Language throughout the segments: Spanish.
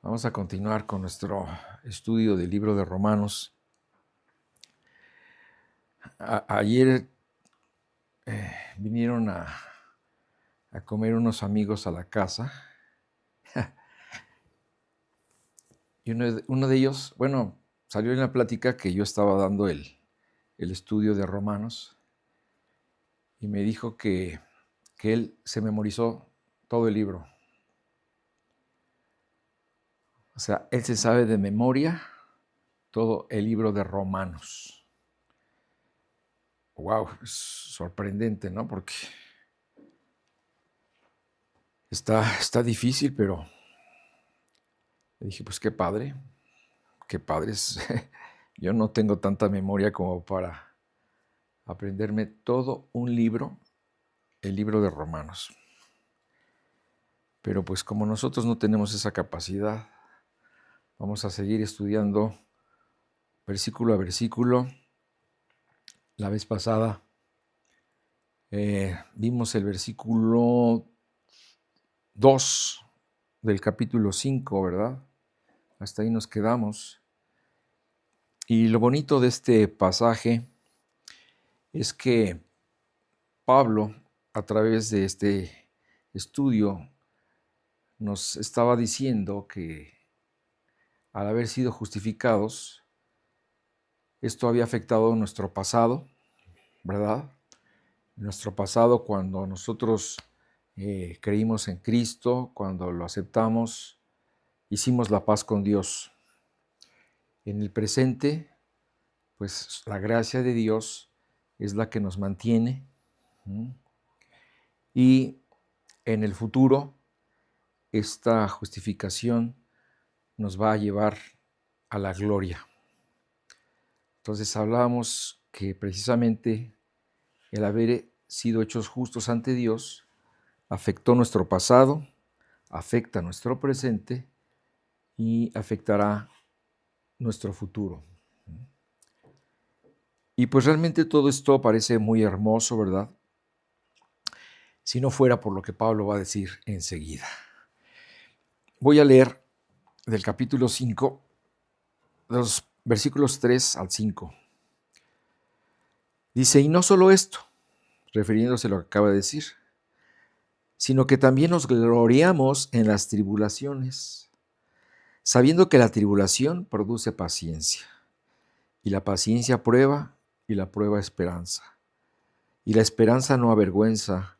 Vamos a continuar con nuestro estudio del libro de Romanos. Ayer vinieron a comer unos amigos a la casa y uno de ellos, salió en la plática que yo estaba dando el estudio de Romanos y me dijo que él se memorizó todo el libro. O sea, él se sabe de memoria todo el libro de Romanos. Wow, es sorprendente, ¿no? Porque está difícil, pero le dije, pues qué padre es. Yo no tengo tanta memoria como para aprenderme todo un libro, el libro de Romanos. Pero pues como nosotros no tenemos esa capacidad, vamos a seguir estudiando versículo a versículo. La vez pasada vimos el versículo 2 del capítulo 5, ¿verdad? Hasta ahí nos quedamos. Y lo bonito de este pasaje es que Pablo, a través de este estudio, nos estaba diciendo que al haber sido justificados, esto había afectado nuestro pasado, ¿verdad? Nuestro pasado cuando nosotros creímos en Cristo, cuando lo aceptamos, hicimos la paz con Dios. En el presente, pues la gracia de Dios es la que nos mantiene. Y en el futuro, esta justificación nos va a llevar a la gloria. Entonces hablábamos que precisamente el haber sido hechos justos ante Dios afectó nuestro pasado, afecta nuestro presente y afectará nuestro futuro. Y pues realmente todo esto parece muy hermoso, ¿verdad? Si no fuera por lo que Pablo va a decir enseguida. Voy a leer del capítulo 5, los versículos 3 al 5. Dice, y no solo esto, refiriéndose a lo que acaba de decir, sino que también nos gloriamos en las tribulaciones, sabiendo que la tribulación produce paciencia, y la paciencia prueba, y la prueba esperanza. Y la esperanza no avergüenza,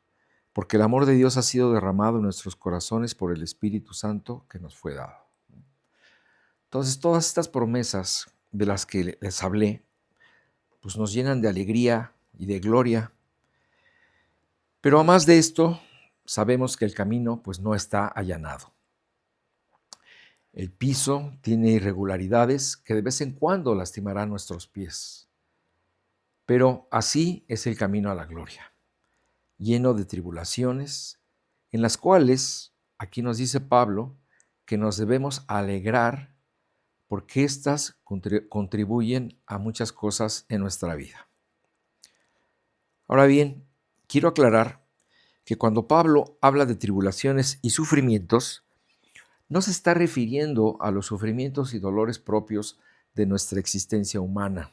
porque el amor de Dios ha sido derramado en nuestros corazones por el Espíritu Santo que nos fue dado. Entonces, todas estas promesas de las que les hablé, pues nos llenan de alegría y de gloria. Pero a más de esto, sabemos que el camino pues no está allanado. El piso tiene irregularidades que de vez en cuando lastimarán nuestros pies. Pero así es el camino a la gloria, lleno de tribulaciones, en las cuales, aquí nos dice Pablo, que nos debemos alegrar porque éstas contribuyen a muchas cosas en nuestra vida. Ahora bien, quiero aclarar que cuando Pablo habla de tribulaciones y sufrimientos, no se está refiriendo a los sufrimientos y dolores propios de nuestra existencia humana,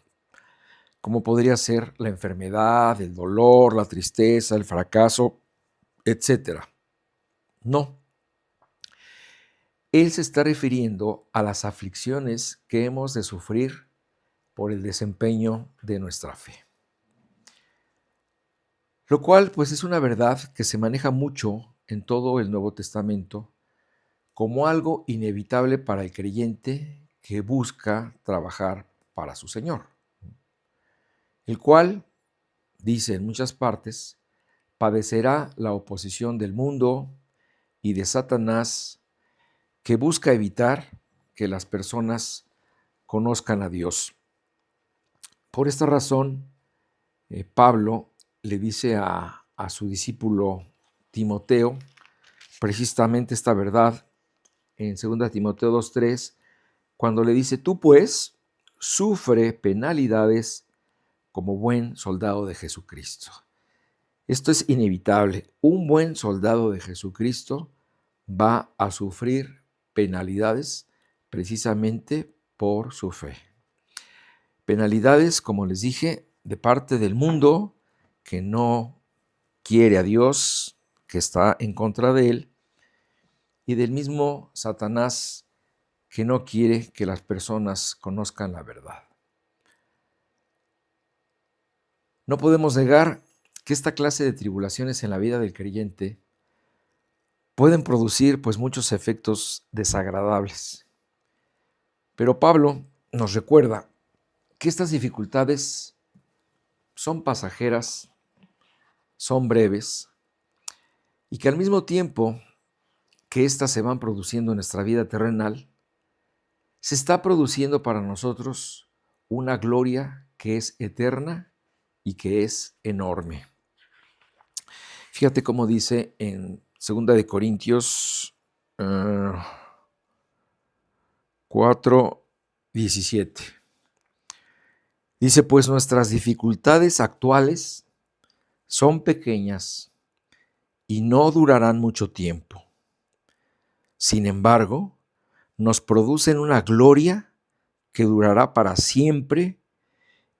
como podría ser la enfermedad, el dolor, la tristeza, el fracaso, etc. No. Él se está refiriendo a las aflicciones que hemos de sufrir por el desempeño de nuestra fe. Lo cual, pues, es una verdad que se maneja mucho en todo el Nuevo Testamento como algo inevitable para el creyente que busca trabajar para su Señor, el cual, dice en muchas partes, padecerá la oposición del mundo y de Satanás, que busca evitar que las personas conozcan a Dios. Por esta razón, Pablo le dice a su discípulo Timoteo precisamente esta verdad en 2 Timoteo 2:3, cuando le dice, tú pues sufre penalidades como buen soldado de Jesucristo. Esto es inevitable. Un buen soldado de Jesucristo va a sufrir penalidades precisamente por su fe. Penalidades, como les dije, de parte del mundo que no quiere a Dios, que está en contra de él, y del mismo Satanás que no quiere que las personas conozcan la verdad. No podemos negar que esta clase de tribulaciones en la vida del creyente pueden producir pues muchos efectos desagradables. Pero Pablo nos recuerda que estas dificultades son pasajeras, son breves, y que al mismo tiempo que éstas se van produciendo en nuestra vida terrenal, se está produciendo para nosotros una gloria que es eterna y que es enorme. Fíjate cómo dice en 2 de Corintios 4:17. Dice, pues nuestras dificultades actuales son pequeñas y no durarán mucho tiempo. Sin embargo, nos producen una gloria que durará para siempre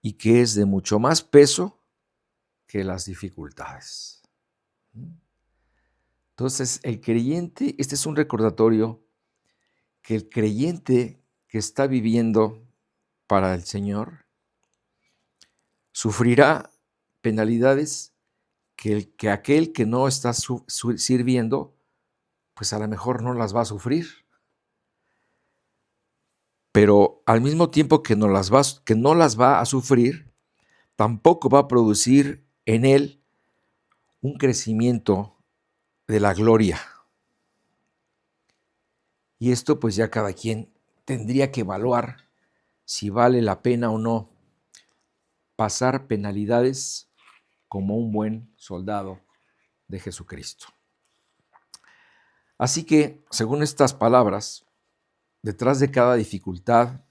y que es de mucho más peso que las dificultades. Entonces, el creyente, este es un recordatorio que el creyente que está viviendo para el Señor sufrirá penalidades que aquel que no está sirviendo, pues a lo mejor no las va a sufrir. Pero al mismo tiempo que no las va a sufrir, tampoco va a producir en él un crecimiento de la gloria. Y esto pues ya cada quien tendría que evaluar si vale la pena o no pasar penalidades como un buen soldado de Jesucristo. Así que, según estas palabras, detrás de cada dificultad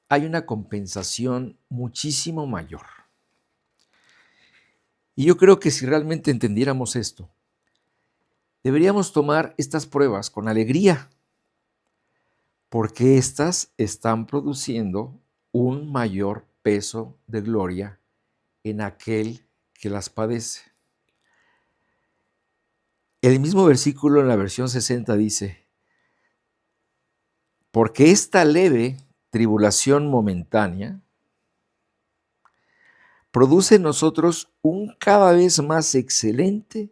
hay una compensación muchísimo mayor. Y yo creo que si realmente entendiéramos esto, deberíamos tomar estas pruebas con alegría, porque éstas están produciendo un mayor peso de gloria en aquel que las padece. El mismo versículo en la versión 60 dice, porque esta leve tribulación momentánea produce en nosotros un cada vez más excelente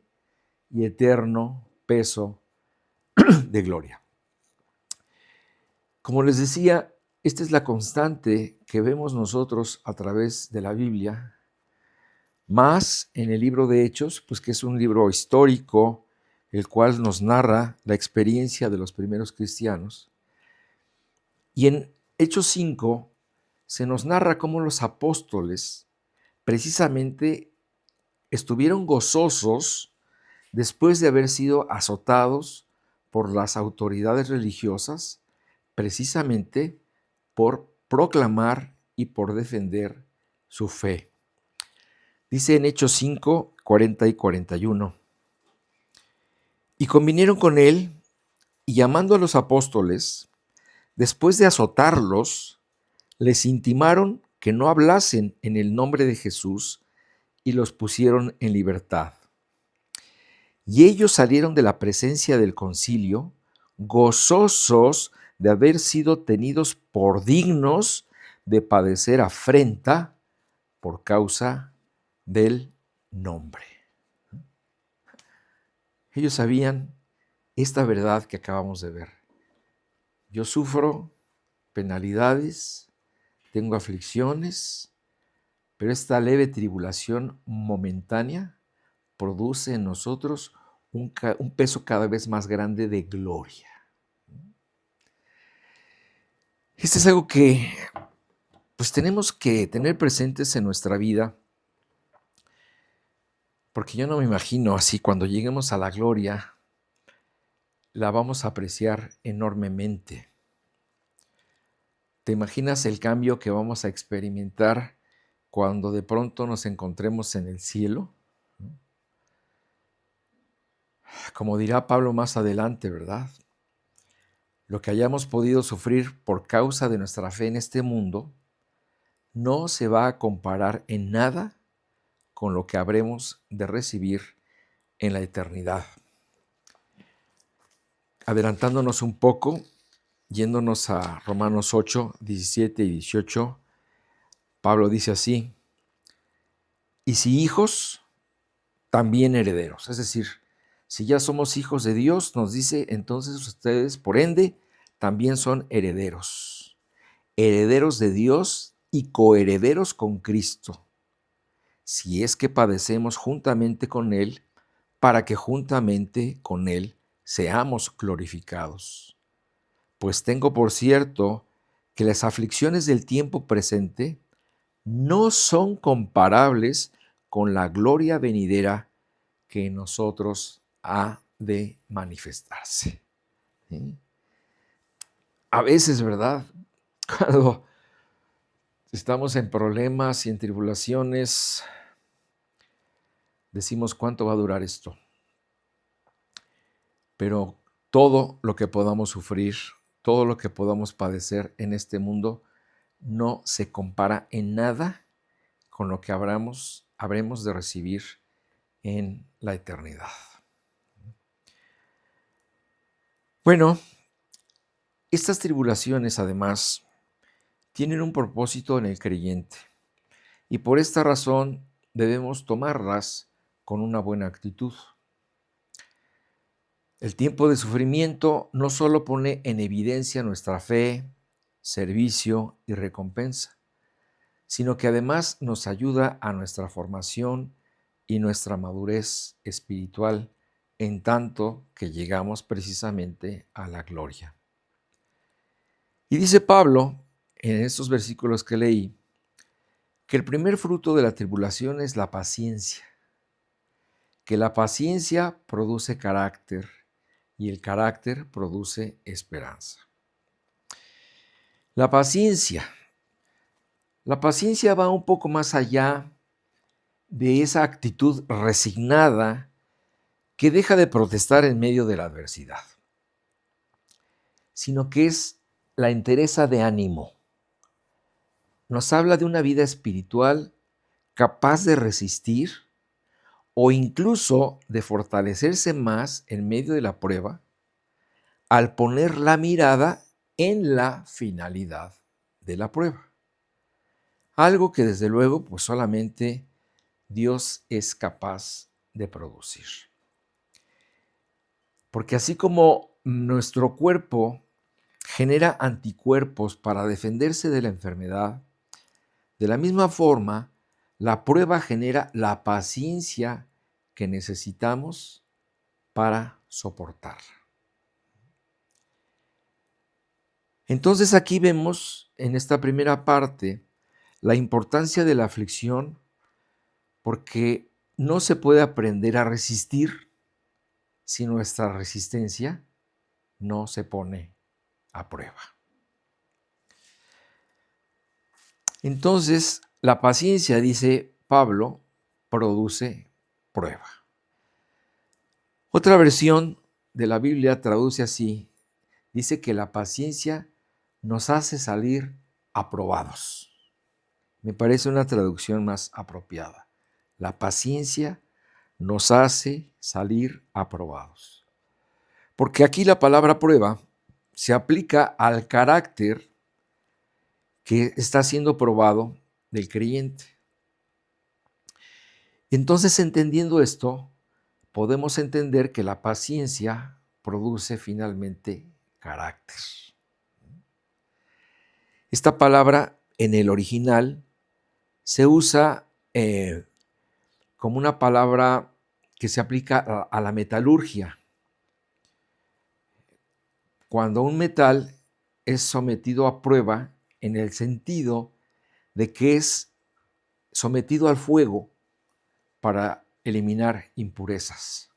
y eterno peso de gloria. Como les decía, esta es la constante que vemos nosotros a través de la Biblia, más en el libro de Hechos, pues que es un libro histórico, el cual nos narra la experiencia de los primeros cristianos. Y en Hechos 5 se nos narra cómo los apóstoles precisamente estuvieron gozosos después de haber sido azotados por las autoridades religiosas, precisamente por proclamar y por defender su fe. Dice en Hechos 5, 40 y 41. Y convinieron con él, y llamando a los apóstoles, después de azotarlos, les intimaron que no hablasen en el nombre de Jesús y los pusieron en libertad. Y ellos salieron de la presencia del concilio, gozosos de haber sido tenidos por dignos de padecer afrenta por causa del nombre. Ellos sabían esta verdad que acabamos de ver. Yo sufro penalidades, tengo aflicciones, pero esta leve tribulación momentánea produce en nosotros un peso cada vez más grande de gloria. Esto es algo que pues tenemos que tener presentes en nuestra vida, porque yo no me imagino así cuando lleguemos a la gloria, la vamos a apreciar enormemente. ¿Te imaginas el cambio que vamos a experimentar cuando de pronto nos encontremos en el cielo? Como dirá Pablo más adelante, ¿verdad? Lo que hayamos podido sufrir por causa de nuestra fe en este mundo no se va a comparar en nada con lo que habremos de recibir en la eternidad. Adelantándonos un poco, yéndonos a Romanos 8, 17 y 18, Pablo dice así: y si hijos, también herederos. Es decir, si ya somos hijos de Dios, nos dice, entonces ustedes, por ende, también son herederos. Herederos de Dios y coherederos con Cristo, si es que padecemos juntamente con Él, para que juntamente con Él seamos glorificados. Pues tengo por cierto que las aflicciones del tiempo presente no son comparables con la gloria venidera que en nosotros ha de manifestarse. ¿Sí? A veces, ¿verdad? Cuando estamos en problemas y en tribulaciones, decimos cuánto va a durar esto. Pero todo lo que podamos sufrir, todo lo que podamos padecer en este mundo, no se compara en nada con lo que habremos de recibir en la eternidad. Bueno, estas tribulaciones además tienen un propósito en el creyente y por esta razón debemos tomarlas con una buena actitud. El tiempo de sufrimiento no solo pone en evidencia nuestra fe, servicio y recompensa, sino que además nos ayuda a nuestra formación y nuestra madurez espiritual, en tanto que llegamos precisamente a la gloria. Y dice Pablo, en estos versículos que leí, que el primer fruto de la tribulación es la paciencia, que la paciencia produce carácter y el carácter produce esperanza. La paciencia va un poco más allá de esa actitud resignada que deja de protestar en medio de la adversidad, sino que es la entereza de ánimo. Nos habla de una vida espiritual capaz de resistir o incluso de fortalecerse más en medio de la prueba al poner la mirada en la finalidad de la prueba. Algo que desde luego pues solamente Dios es capaz de producir. Porque así como nuestro cuerpo genera anticuerpos para defenderse de la enfermedad, de la misma forma, la prueba genera la paciencia que necesitamos para soportarla. Entonces aquí vemos en esta primera parte la importancia de la aflicción, porque no se puede aprender a resistir si nuestra resistencia no se pone a prueba. Entonces, la paciencia, dice Pablo, produce prueba. Otra versión de la Biblia traduce así, dice que la paciencia nos hace salir aprobados. Me parece una traducción más apropiada. La paciencia nos hace salir aprobados. Porque aquí la palabra prueba se aplica al carácter que está siendo probado del creyente. Entonces, entendiendo esto, podemos entender que la paciencia produce finalmente carácter. Esta palabra en el original se usa como una palabra que se aplica a la metalurgia. Cuando un metal es sometido a prueba en el sentido de que es sometido al fuego para eliminar impurezas.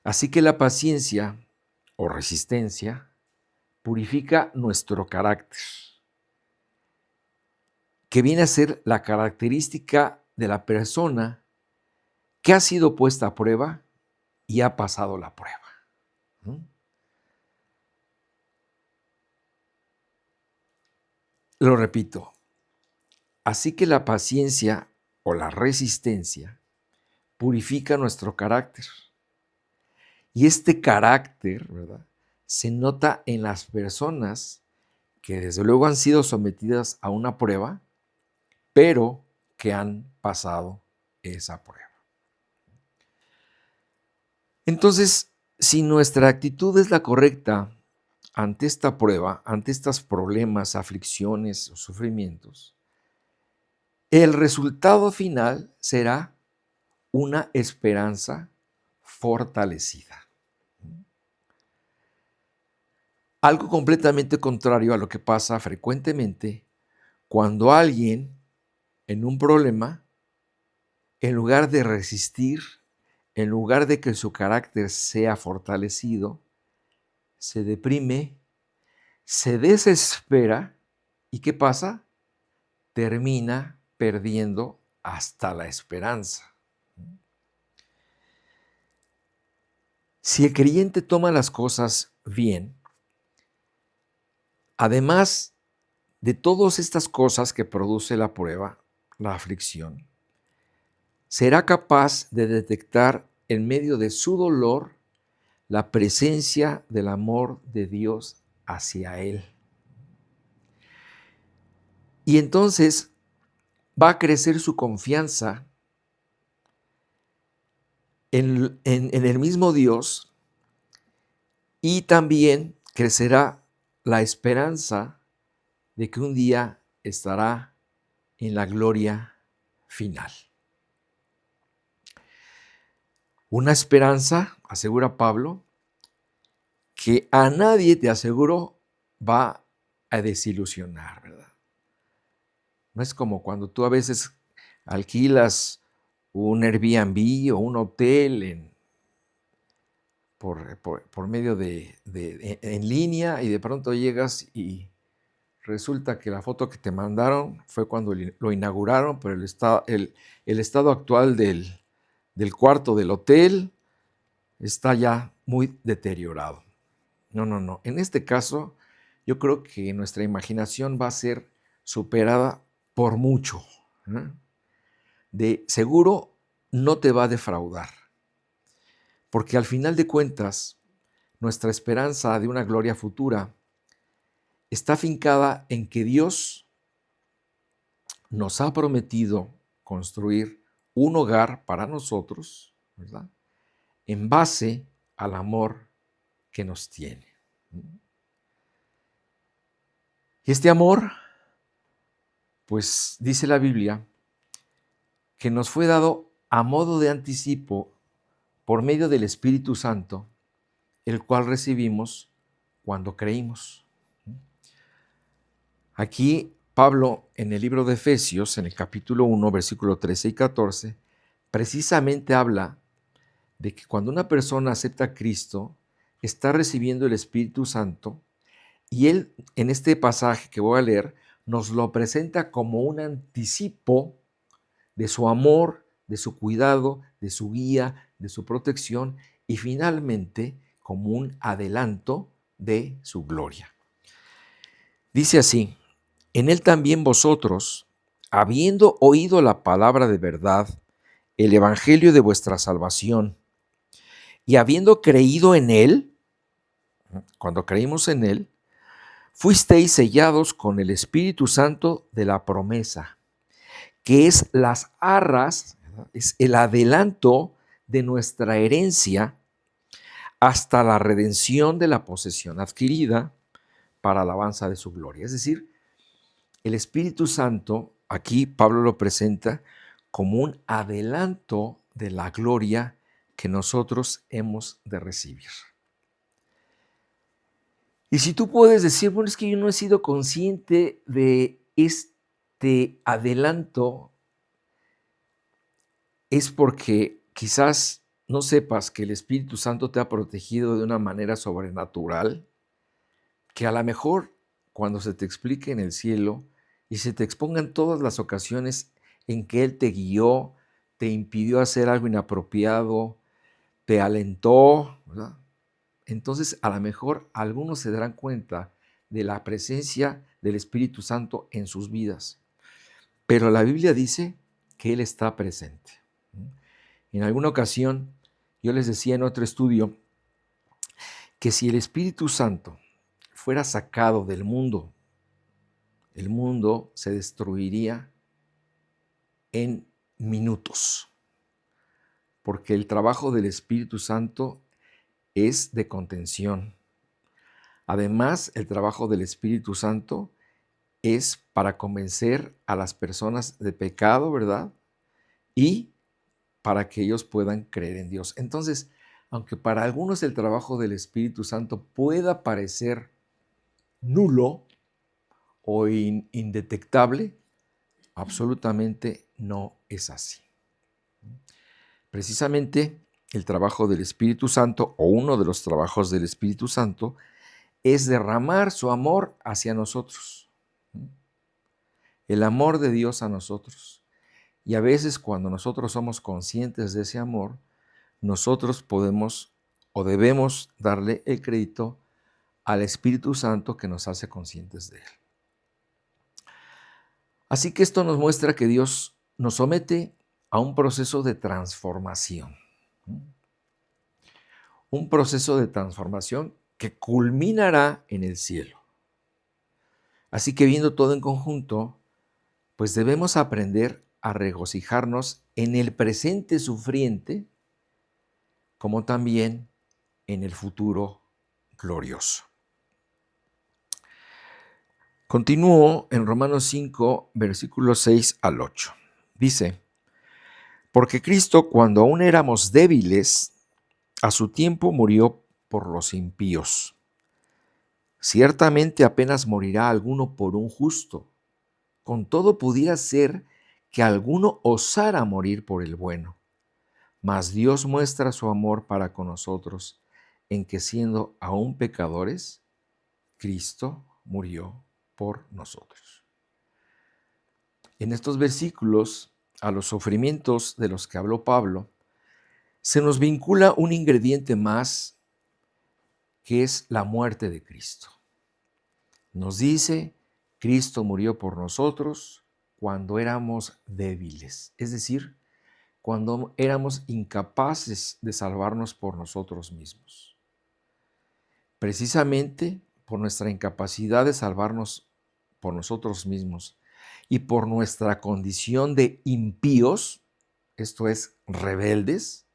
Así que la paciencia o resistencia purifica nuestro carácter, que viene a ser la característica de la persona que ha sido puesta a prueba y ha pasado la prueba. ¿No? Lo repito, así que la paciencia o la resistencia purifica nuestro carácter. Y este carácter, ¿verdad?, se nota en las personas que desde luego han sido sometidas a una prueba, pero que han pasado esa prueba. Entonces, si nuestra actitud es la correcta ante esta prueba, ante estos problemas, aflicciones o sufrimientos, el resultado final será una esperanza fortalecida. Algo completamente contrario a lo que pasa frecuentemente cuando alguien en un problema, en lugar de resistir, en lugar de que su carácter sea fortalecido, se deprime, se desespera y ¿qué pasa? Termina perdiendo hasta la esperanza. Si el creyente toma las cosas bien, además de todas estas cosas que produce la prueba, la aflicción, será capaz de detectar en medio de su dolor la presencia del amor de Dios hacia él. Y entonces va a crecer su confianza en el mismo Dios y también crecerá la esperanza de que un día estará en la gloria final. Una esperanza, asegura Pablo, que a nadie, te aseguro, va a desilusionar, ¿verdad? No es como cuando tú a veces alquilas un Airbnb o un hotel por medio en línea y de pronto llegas y resulta que la foto que te mandaron fue cuando lo inauguraron, pero el estado actual del cuarto del hotel está ya muy deteriorado. No. En este caso, yo creo que nuestra imaginación va a ser superada por mucho. De seguro no te va a defraudar, porque al final de cuentas, nuestra esperanza de una gloria futura está fincada en que Dios nos ha prometido construir un hogar para nosotros, ¿verdad?, en base al amor que nos tiene. Y este amor, pues dice la Biblia, que nos fue dado a modo de anticipo por medio del Espíritu Santo, el cual recibimos cuando creímos. Aquí Pablo, en el libro de Efesios, en el capítulo 1, versículo 13 y 14, precisamente habla de que cuando una persona acepta a Cristo, está recibiendo el Espíritu Santo, y él, en este pasaje que voy a leer, nos lo presenta como un anticipo de su amor, de su cuidado, de su guía, de su protección y finalmente como un adelanto de su gloria. Dice así: en él también vosotros, habiendo oído la palabra de verdad, el evangelio de vuestra salvación, y habiendo creído en él, cuando creímos en él, fuisteis sellados con el Espíritu Santo de la promesa, que es las arras, es el adelanto de nuestra herencia hasta la redención de la posesión adquirida para alabanza de su gloria. Es decir, el Espíritu Santo, aquí Pablo lo presenta como un adelanto de la gloria que nosotros hemos de recibir. Y si tú puedes decir, bueno, es que yo no he sido consciente de este adelanto, es porque quizás no sepas que el Espíritu Santo te ha protegido de una manera sobrenatural, que a lo mejor cuando se te explique en el cielo y se te expongan todas las ocasiones en que Él te guió, te impidió hacer algo inapropiado, te alentó, ¿verdad? Entonces, a lo mejor algunos se darán cuenta de la presencia del Espíritu Santo en sus vidas. Pero la Biblia dice que Él está presente. En alguna ocasión, yo les decía en otro estudio que si el Espíritu Santo fuera sacado del mundo, el mundo se destruiría en minutos, porque el trabajo del Espíritu Santo es de contención. Además, el trabajo del Espíritu Santo es para convencer a las personas de pecado, ¿verdad? Y para que ellos puedan creer en Dios. Entonces, aunque para algunos el trabajo del Espíritu Santo pueda parecer nulo o indetectable, absolutamente no es así. Precisamente el trabajo del Espíritu Santo, o uno de los trabajos del Espíritu Santo, es derramar su amor hacia nosotros. El amor de Dios a nosotros. Y a veces cuando nosotros somos conscientes de ese amor, nosotros podemos o debemos darle el crédito al Espíritu Santo que nos hace conscientes de él. Así que esto nos muestra que Dios nos somete a un proceso de transformación. Un proceso de transformación que culminará en el cielo. Así que viendo todo en conjunto, pues debemos aprender a regocijarnos en el presente sufriente, como también en el futuro glorioso. Continúo en Romanos 5, versículos 6 al 8. Dice, porque Cristo, cuando aún éramos débiles, a su tiempo murió por los impíos. Ciertamente apenas morirá alguno por un justo. Con todo pudiera ser que alguno osara morir por el bueno. Mas Dios muestra su amor para con nosotros, en que siendo aún pecadores, Cristo murió por nosotros. En estos versículos, a los sufrimientos de los que habló Pablo, se nos vincula un ingrediente más, que es la muerte de Cristo. Nos dice, Cristo murió por nosotros cuando éramos débiles, es decir, cuando éramos incapaces de salvarnos por nosotros mismos. Precisamente por nuestra incapacidad de salvarnos por nosotros mismos y por nuestra condición de impíos, esto es, rebeldes,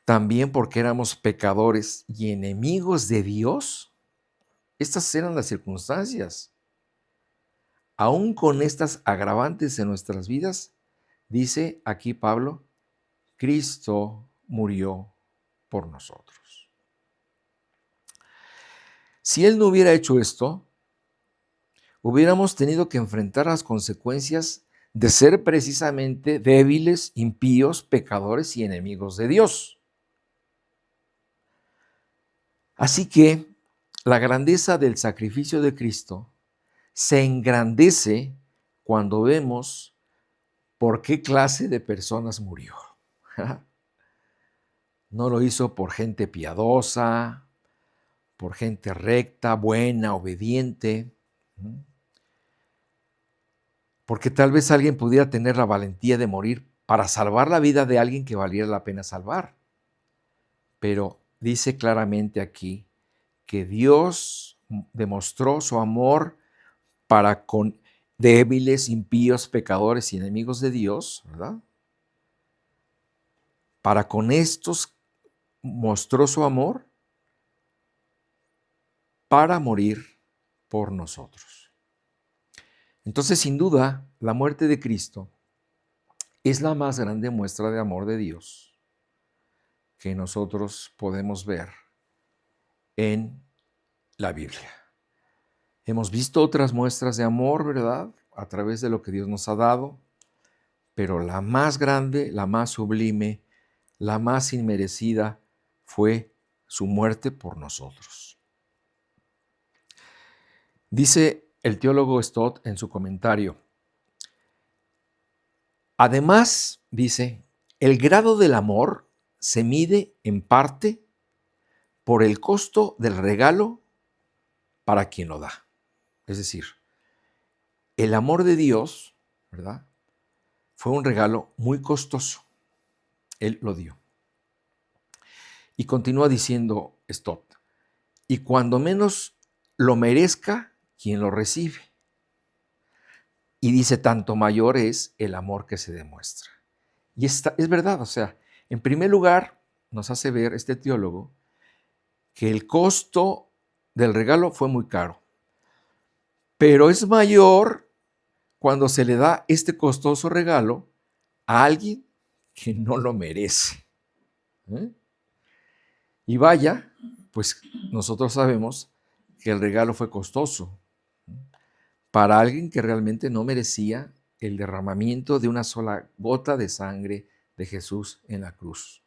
también porque éramos pecadores y enemigos de Dios, estas eran las circunstancias. Aún con estas agravantes en nuestras vidas, dice aquí Pablo, Cristo murió por nosotros. Si Él no hubiera hecho esto, hubiéramos tenido que enfrentar las consecuencias de ser precisamente débiles, impíos, pecadores y enemigos de Dios. Así que la grandeza del sacrificio de Cristo se engrandece cuando vemos por qué clase de personas murió. No lo hizo por gente piadosa, por gente recta, buena, obediente, porque tal vez alguien pudiera tener la valentía de morir para salvar la vida de alguien que valiera la pena salvar. Pero dice claramente aquí que Dios demostró su amor para con débiles, impíos, pecadores y enemigos de Dios, ¿verdad? Para con estos mostró su amor para morir por nosotros. Entonces, sin duda, la muerte de Cristo es la más grande muestra de amor de Dios que nosotros podemos ver en la Biblia. Hemos visto otras muestras de amor, ¿verdad? A través de lo que Dios nos ha dado, pero la más grande, la más sublime, la más inmerecida fue su muerte por nosotros. Dice el teólogo Stott en su comentario, además, dice, el grado del amor se mide en parte por el costo del regalo para quien lo da. Es decir, el amor de Dios, ¿verdad?, fue un regalo muy costoso. Él lo dio. Y continúa diciendo Stott, y cuando menos lo merezca quien lo recibe. Y dice, tanto mayor es el amor que se demuestra. Y es verdad, o sea, en primer lugar, nos hace ver este teólogo que el costo del regalo fue muy caro, pero es mayor cuando se le da este costoso regalo a alguien que no lo merece. ¿Eh? Y vaya, pues nosotros sabemos que el regalo fue costoso para alguien que realmente no merecía el derramamiento de una sola gota de sangre de Jesús en la cruz.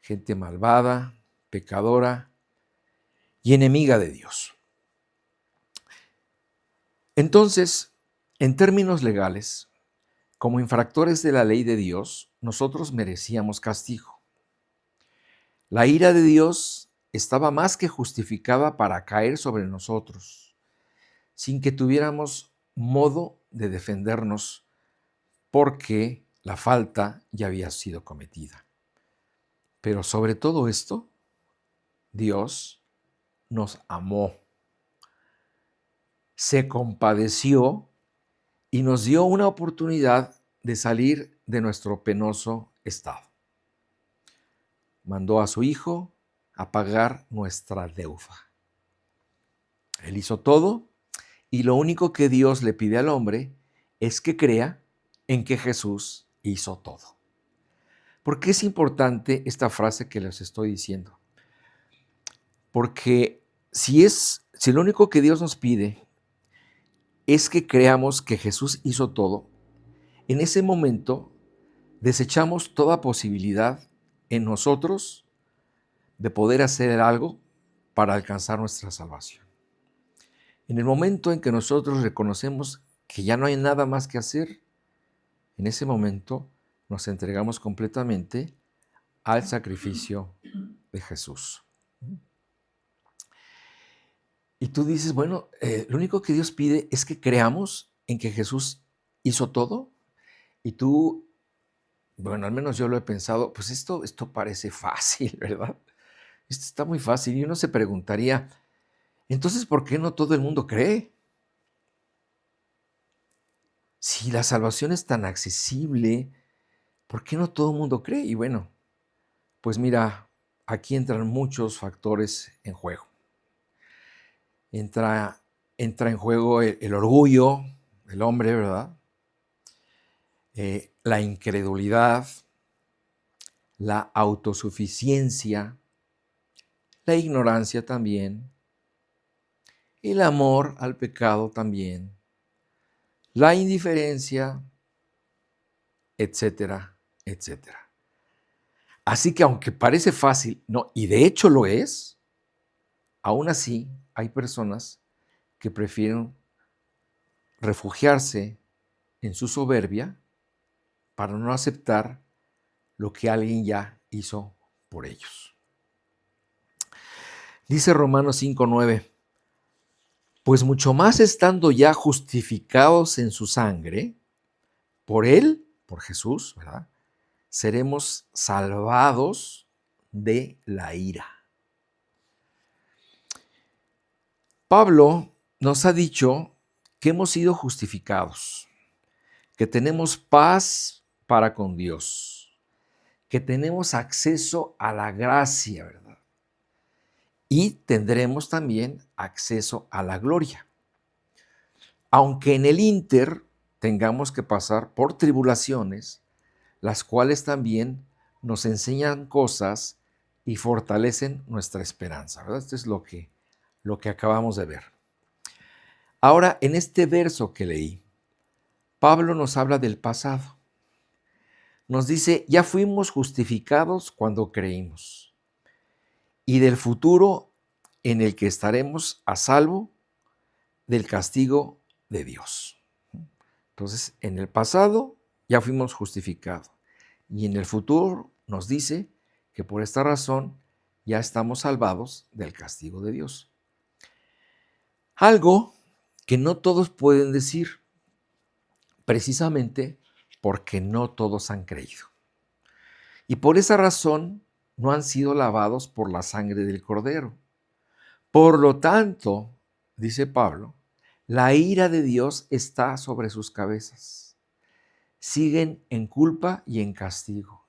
Gente malvada, pecadora y enemiga de Dios. Entonces, en términos legales, como infractores de la ley de Dios, nosotros merecíamos castigo. La ira de Dios estaba más que justificada para caer sobre nosotros, sin que tuviéramos modo de defendernos, porque la falta ya había sido cometida. Pero sobre todo esto, Dios nos amó, se compadeció y nos dio una oportunidad de salir de nuestro penoso estado. Mandó a su Hijo a pagar nuestra deuda. Él hizo todo y lo único que Dios le pide al hombre es que crea en que Jesús hizo todo. ¿Por qué es importante esta frase que les estoy diciendo? Porque si lo único que Dios nos pide es que creamos que Jesús hizo todo, en ese momento desechamos toda posibilidad en nosotros de poder hacer algo para alcanzar nuestra salvación. En el momento en que nosotros reconocemos que ya no hay nada más que hacer, en ese momento nos entregamos completamente al sacrificio de Jesús. Y tú dices, bueno, lo único que Dios pide es que creamos en que Jesús hizo todo. Y tú, bueno, al menos yo lo he pensado, pues esto parece fácil, ¿verdad? Esto está muy fácil. Y uno se preguntaría, entonces, ¿por qué no todo el mundo cree? Si la salvación es tan accesible, ¿por qué no todo el mundo cree? Y bueno, pues mira, aquí entran muchos factores en juego. Entra en juego el orgullo del hombre, ¿verdad? La incredulidad, la autosuficiencia, la ignorancia también, el amor al pecado también, la indiferencia, etcétera, etcétera. Así que aunque parece fácil, no, y de hecho lo es, aún así hay personas que prefieren refugiarse en su soberbia para no aceptar lo que alguien ya hizo por ellos. Dice Romanos 5:9, pues mucho más estando ya justificados en su sangre, por él, por Jesús, ¿verdad?, seremos salvados de la ira. Pablo nos ha dicho que hemos sido justificados, que tenemos paz para con Dios, que tenemos acceso a la gracia, ¿verdad? Y tendremos también acceso a la gloria. Aunque en el ínter tengamos que pasar por tribulaciones, las cuales también nos enseñan cosas y fortalecen nuestra esperanza, ¿verdad? Esto es lo que acabamos de ver. Ahora, en este verso que leí, Pablo nos habla del pasado. Nos dice, ya fuimos justificados cuando creímos, y del futuro en el que estaremos a salvo del castigo de Dios. Entonces, en el pasado ya fuimos justificados, y en el futuro nos dice que por esta razón ya estamos salvados del castigo de Dios. Algo que no todos pueden decir, precisamente porque no todos han creído. Y por esa razón no han sido lavados por la sangre del Cordero. Por lo tanto, dice Pablo, la ira de Dios está sobre sus cabezas. Siguen en culpa y en castigo.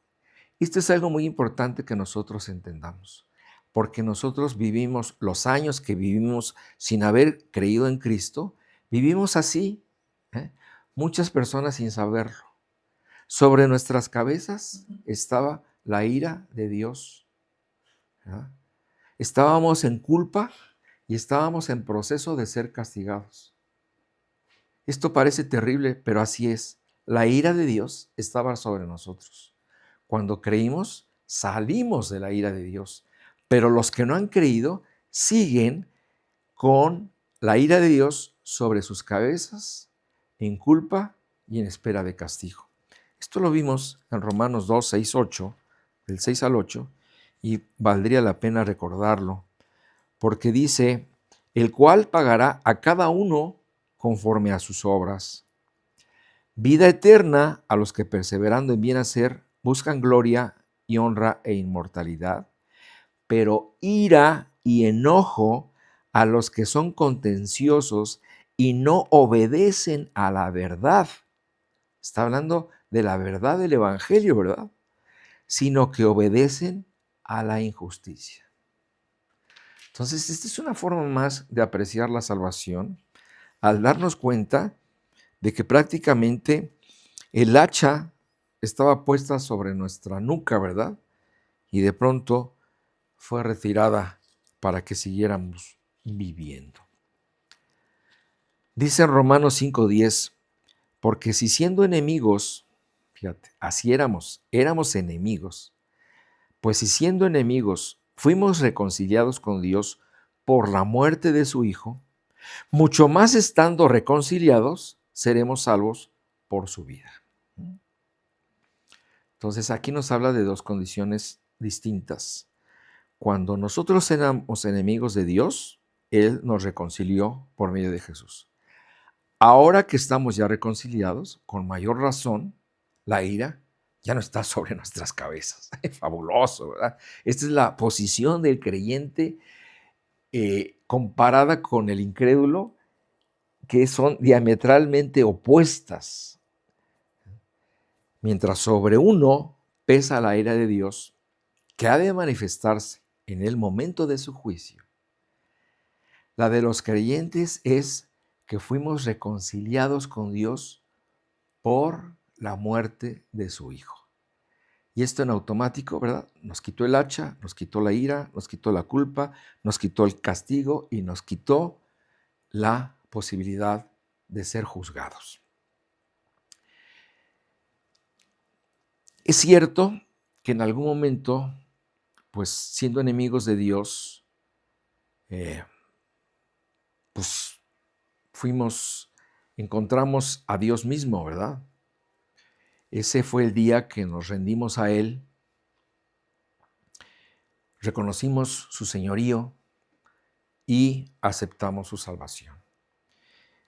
Esto es algo muy importante que nosotros entendamos, porque nosotros vivimos los años que vivimos sin haber creído en Cristo, vivimos así, ¿eh? Muchas personas sin saberlo. Sobre nuestras cabezas estaba la ira de Dios, ¿verdad? Estábamos en culpa y estábamos en proceso de ser castigados. Esto parece terrible, pero así es. La ira de Dios estaba sobre nosotros. Cuando creímos, salimos de la ira de Dios. Pero los que no han creído siguen con la ira de Dios sobre sus cabezas, en culpa y en espera de castigo. Esto lo vimos en Romanos 2, 6, 8, del 6 al 8, y valdría la pena recordarlo, porque dice, el cual pagará a cada uno conforme a sus obras. Vida eterna a los que perseverando en bien hacer buscan gloria y honra e inmortalidad, pero ira y enojo a los que son contenciosos y no obedecen a la verdad. Está hablando de la verdad del Evangelio, ¿verdad? Sino que obedecen a la injusticia. Entonces, esta es una forma más de apreciar la salvación, al darnos cuenta de que prácticamente el hacha estaba puesta sobre nuestra nuca, ¿verdad? Y de pronto fue retirada para que siguiéramos viviendo. Dice en Romanos 5:10, porque si siendo enemigos, fíjate, así éramos enemigos, pues si siendo enemigos fuimos reconciliados con Dios por la muerte de su Hijo, mucho más estando reconciliados, seremos salvos por su vida. Entonces aquí nos habla de dos condiciones distintas. Cuando nosotros éramos enemigos de Dios, Él nos reconcilió por medio de Jesús. Ahora que estamos ya reconciliados, con mayor razón, la ira ya no está sobre nuestras cabezas. Fabuloso, ¿verdad? Esta es la posición del creyente comparada con el incrédulo, que son diametralmente opuestas. Mientras sobre uno pesa la ira de Dios, que ha de manifestarse en el momento de su juicio, la de los creyentes es que fuimos reconciliados con Dios por la muerte de su Hijo. Y esto en automático, ¿verdad? Nos quitó el hacha, nos quitó la ira, nos quitó la culpa, nos quitó el castigo y nos quitó la posibilidad de ser juzgados. Es cierto que en algún momento, pues siendo enemigos de Dios, pues encontramos a Dios mismo, ¿verdad? Ese fue el día que nos rendimos a Él, reconocimos su señorío y aceptamos su salvación.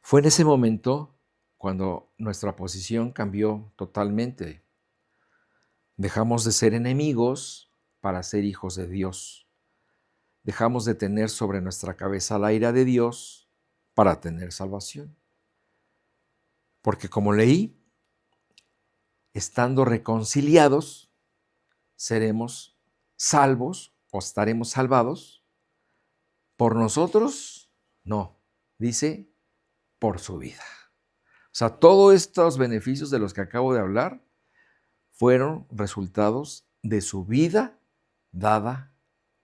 Fue en ese momento cuando nuestra posición cambió totalmente. Dejamos de ser enemigos para ser hijos de Dios. Dejamos de tener sobre nuestra cabeza la ira de Dios para tener salvación. Porque como leí, estando reconciliados, seremos salvos o estaremos salvados. ¿Por nosotros? No, dice por su vida. O sea, todos estos beneficios de los que acabo de hablar fueron resultados de su vida dada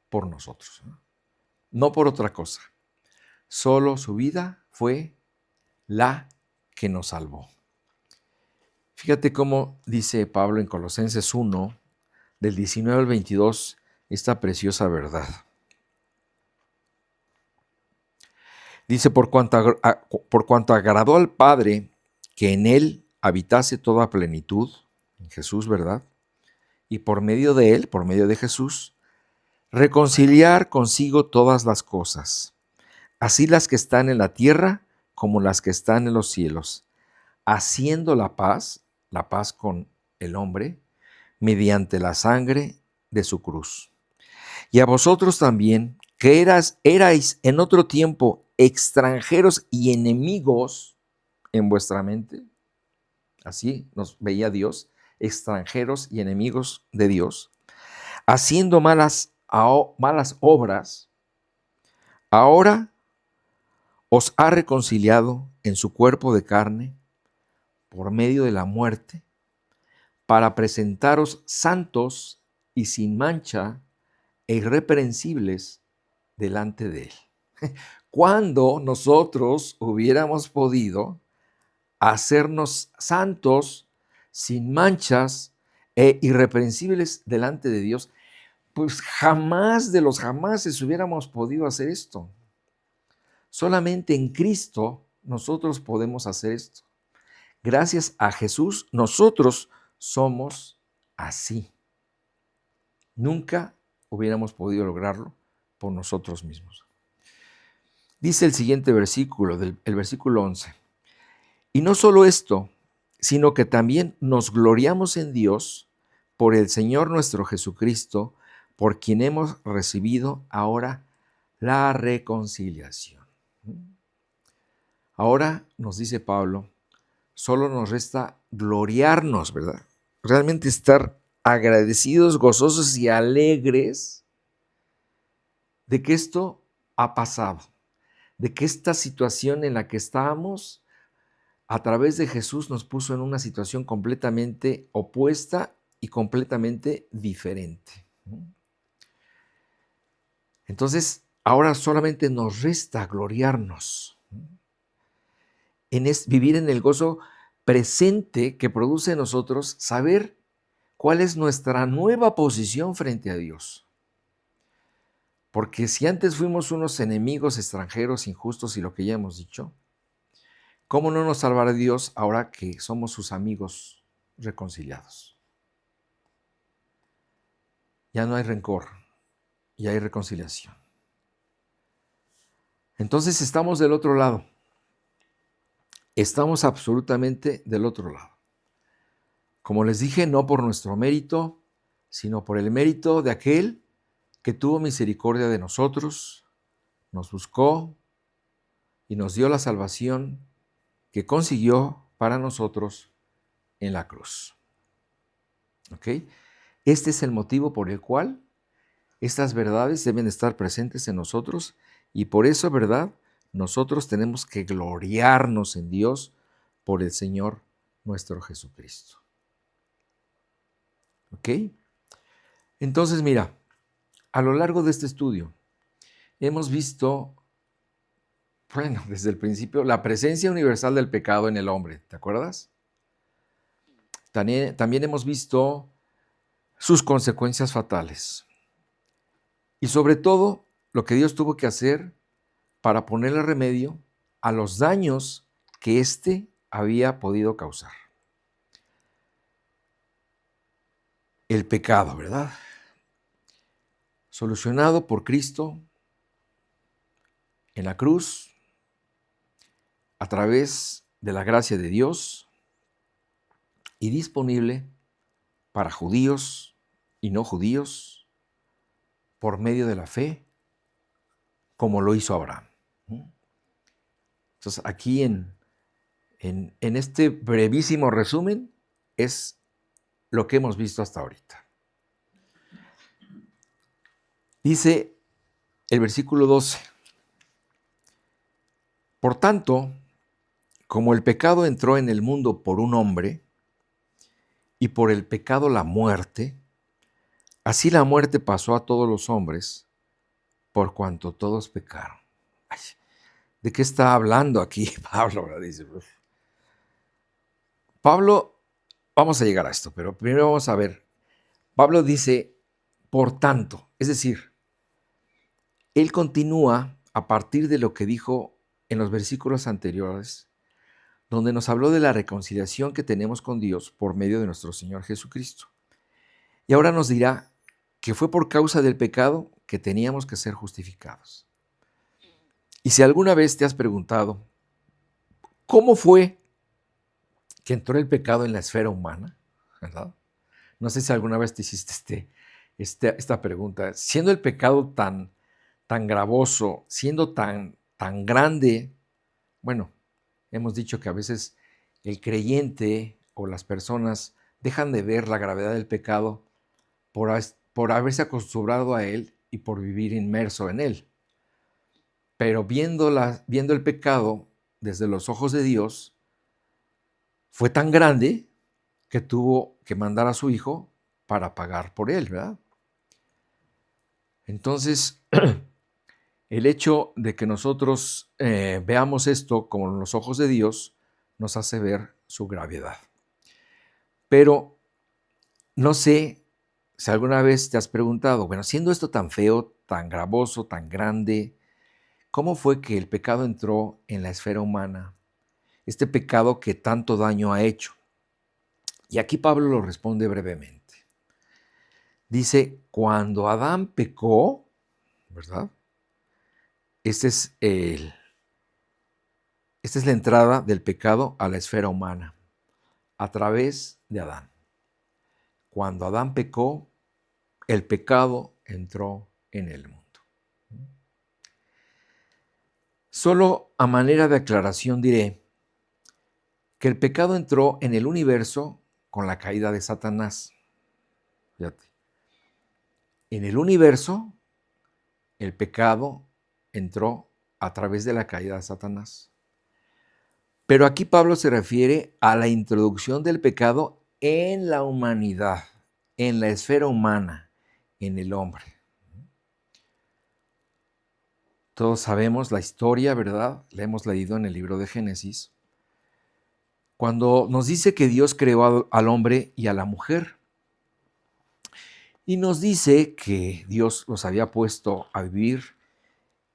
por nosotros, no por otra cosa. Solo su vida fue la que nos salvó. Fíjate cómo dice Pablo en Colosenses 1, del 19 al 22, esta preciosa verdad. Dice, por cuanto agradó al Padre que en Él habitase toda plenitud, en Jesús, ¿verdad? y por medio de él, por medio de Jesús, reconciliar consigo todas las cosas, así las que están en la tierra como las que están en los cielos, haciendo la paz con el hombre, mediante la sangre de su cruz. Y a vosotros también, que erais en otro tiempo extranjeros y enemigos en vuestra mente, así nos veía Dios, extranjeros y enemigos de Dios, haciendo malas obras, ahora os ha reconciliado en su cuerpo de carne por medio de la muerte, para presentaros santos y sin mancha e irreprensibles delante de él. Cuando nosotros hubiéramos podido hacernos santos, sin manchas e irreprensibles delante de Dios, pues jamás de los jamases hubiéramos podido hacer esto. Solamente en Cristo nosotros podemos hacer esto. Gracias a Jesús nosotros somos así. Nunca hubiéramos podido lograrlo por nosotros mismos. Dice el siguiente versículo, el versículo 11. Y no solo esto, sino que también nos gloriamos en Dios por el Señor nuestro Jesucristo, por quien hemos recibido ahora la reconciliación. Ahora, nos dice Pablo, solo nos resta gloriarnos, ¿verdad? Realmente estar agradecidos, gozosos y alegres de que esto ha pasado, de que esta situación en la que estábamos, a través de Jesús nos puso en una situación completamente opuesta y completamente diferente. Entonces, ahora solamente nos resta gloriarnos, vivir en el gozo presente que produce en nosotros saber cuál es nuestra nueva posición frente a Dios. Porque si antes fuimos unos enemigos extranjeros, injustos y lo que ya hemos dicho, ¿cómo no nos salvará Dios ahora que somos sus amigos reconciliados? Ya no hay rencor, ya hay reconciliación. Entonces estamos del otro lado. Estamos absolutamente del otro lado. Como les dije, no por nuestro mérito, sino por el mérito de aquel que tuvo misericordia de nosotros, nos buscó y nos dio la salvación que consiguió para nosotros en la cruz. ¿Ok? Este es el motivo por el cual estas verdades deben estar presentes en nosotros y por eso, ¿verdad? Nosotros tenemos que gloriarnos en Dios por el Señor nuestro Jesucristo. ¿Ok? Entonces, mira, a lo largo de este estudio hemos visto, bueno, desde el principio, la presencia universal del pecado en el hombre, ¿te acuerdas? También hemos visto sus consecuencias fatales. Y sobre todo, lo que Dios tuvo que hacer para ponerle remedio a los daños que éste había podido causar. El pecado, ¿verdad? Solucionado por Cristo en la cruz, a través de la gracia de Dios y disponible para judíos y no judíos por medio de la fe, como lo hizo Abraham. Entonces, aquí en este brevísimo resumen es lo que hemos visto hasta ahorita. Dice el versículo 12, por tanto, como el pecado entró en el mundo por un hombre, y por el pecado la muerte, así la muerte pasó a todos los hombres, por cuanto todos pecaron. Ay, ¿de qué está hablando aquí Pablo? Dice, Pablo, vamos a llegar a esto, pero primero vamos a ver. Pablo dice, por tanto, es decir, él continúa a partir de lo que dijo en los versículos anteriores, donde nos habló de la reconciliación que tenemos con Dios por medio de nuestro Señor Jesucristo. Y ahora nos dirá que fue por causa del pecado que teníamos que ser justificados. Y si alguna vez te has preguntado, ¿cómo fue que entró el pecado en la esfera humana? ¿Verdad? No sé si alguna vez te hiciste esta pregunta. Siendo el pecado tan gravoso, siendo tan grande, bueno, hemos dicho que a veces el creyente o las personas dejan de ver la gravedad del pecado por haberse acostumbrado a él y por vivir inmerso en él. Pero viendo el pecado desde los ojos de Dios, fue tan grande que tuvo que mandar a su hijo para pagar por él, ¿verdad? Entonces, el hecho de que nosotros veamos esto con los ojos de Dios nos hace ver su gravedad. Pero no sé si alguna vez te has preguntado, bueno, siendo esto tan feo, tan gravoso, tan grande, ¿cómo fue que el pecado entró en la esfera humana? Este pecado que tanto daño ha hecho. Y aquí Pablo lo responde brevemente. Dice, cuando Adán pecó, ¿verdad? Esta es la entrada del pecado a la esfera humana, a través de Adán. Cuando Adán pecó, el pecado entró en el mundo. Solo a manera de aclaración diré que el pecado entró en el universo con la caída de Satanás. Fíjate. En el universo, el pecado entró a través de la caída de Satanás. Pero aquí Pablo se refiere a la introducción del pecado en la humanidad, en la esfera humana, en el hombre. Todos sabemos la historia, ¿verdad? La hemos leído en el libro de Génesis, cuando nos dice que Dios creó al hombre y a la mujer. Y nos dice que Dios los había puesto a vivir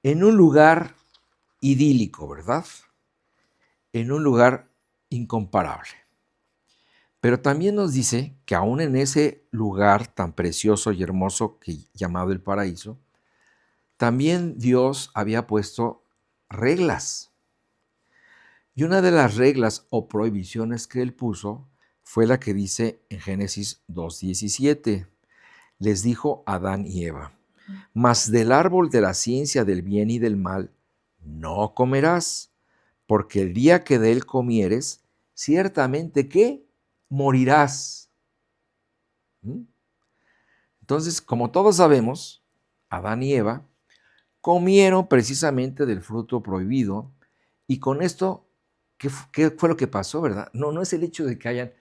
en un lugar idílico, ¿verdad? En un lugar incomparable. Pero también nos dice que aún en ese lugar tan precioso y hermoso llamado el paraíso, también Dios había puesto reglas. Y una de las reglas o prohibiciones que él puso fue la que dice en Génesis 2:17. Les dijo Adán y Eva, mas del árbol de la ciencia del bien y del mal no comerás, porque el día que de él comieres, ciertamente que morirás. ¿Mm? Entonces, como todos sabemos, Adán y Eva comieron precisamente del fruto prohibido y con esto, ¿qué fue lo que pasó, verdad? No es el hecho de que hayan,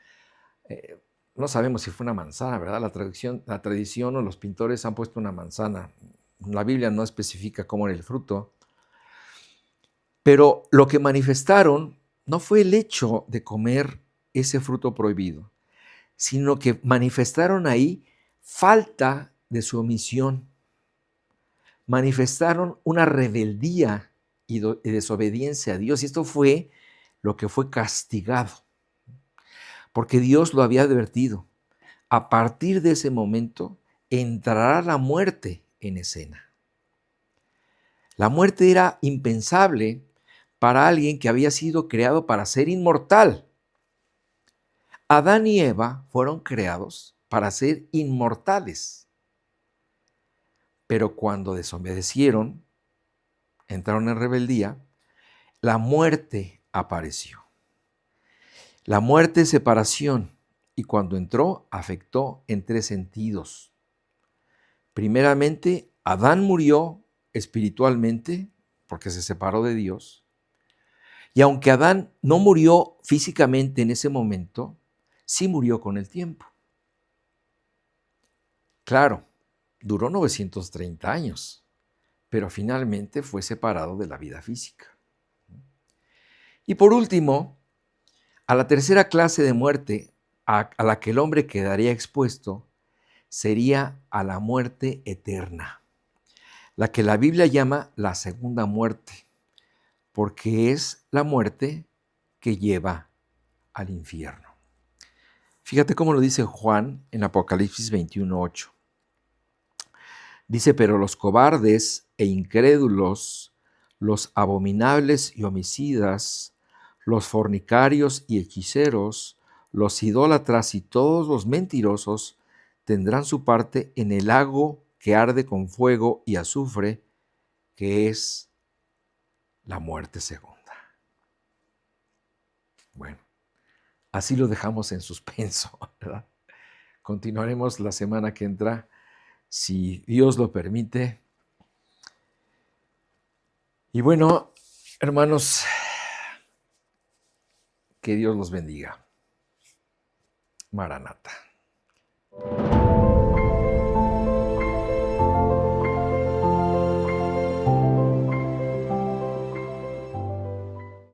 no sabemos si fue una manzana, ¿verdad? La tradición o los pintores han puesto una manzana. La Biblia no especifica cómo era el fruto, pero lo que manifestaron no fue el hecho de comer ese fruto prohibido, sino que manifestaron ahí falta de sumisión, manifestaron una rebeldía y desobediencia a Dios, y esto fue lo que fue castigado, porque Dios lo había advertido. A partir de ese momento entrará la muerte en escena. La muerte era impensable para alguien que había sido creado para ser inmortal. Adán y Eva fueron creados para ser inmortales. Pero cuando desobedecieron, entraron en rebeldía, la muerte apareció. La muerte es separación y cuando entró afectó en 3 sentidos. Primeramente, Adán murió espiritualmente porque se separó de Dios. Y aunque Adán no murió físicamente en ese momento, sí murió con el tiempo. Claro, duró 930 años, pero finalmente fue separado de la vida física. Y por último, a la tercera clase de muerte a la que el hombre quedaría expuesto sería a la muerte eterna, la que la Biblia llama la segunda muerte, porque es la muerte que lleva al infierno. Fíjate cómo lo dice Juan en Apocalipsis 21:8. Dice, pero los cobardes e incrédulos, los abominables y homicidas, los fornicarios y hechiceros, los idólatras y todos los mentirosos tendrán su parte en el lago que arde con fuego y azufre, que es la muerte segunda. Bueno, así lo dejamos en suspenso, ¿verdad? Continuaremos la semana que entra, si Dios lo permite. Y bueno, hermanos, que Dios los bendiga. Maranata.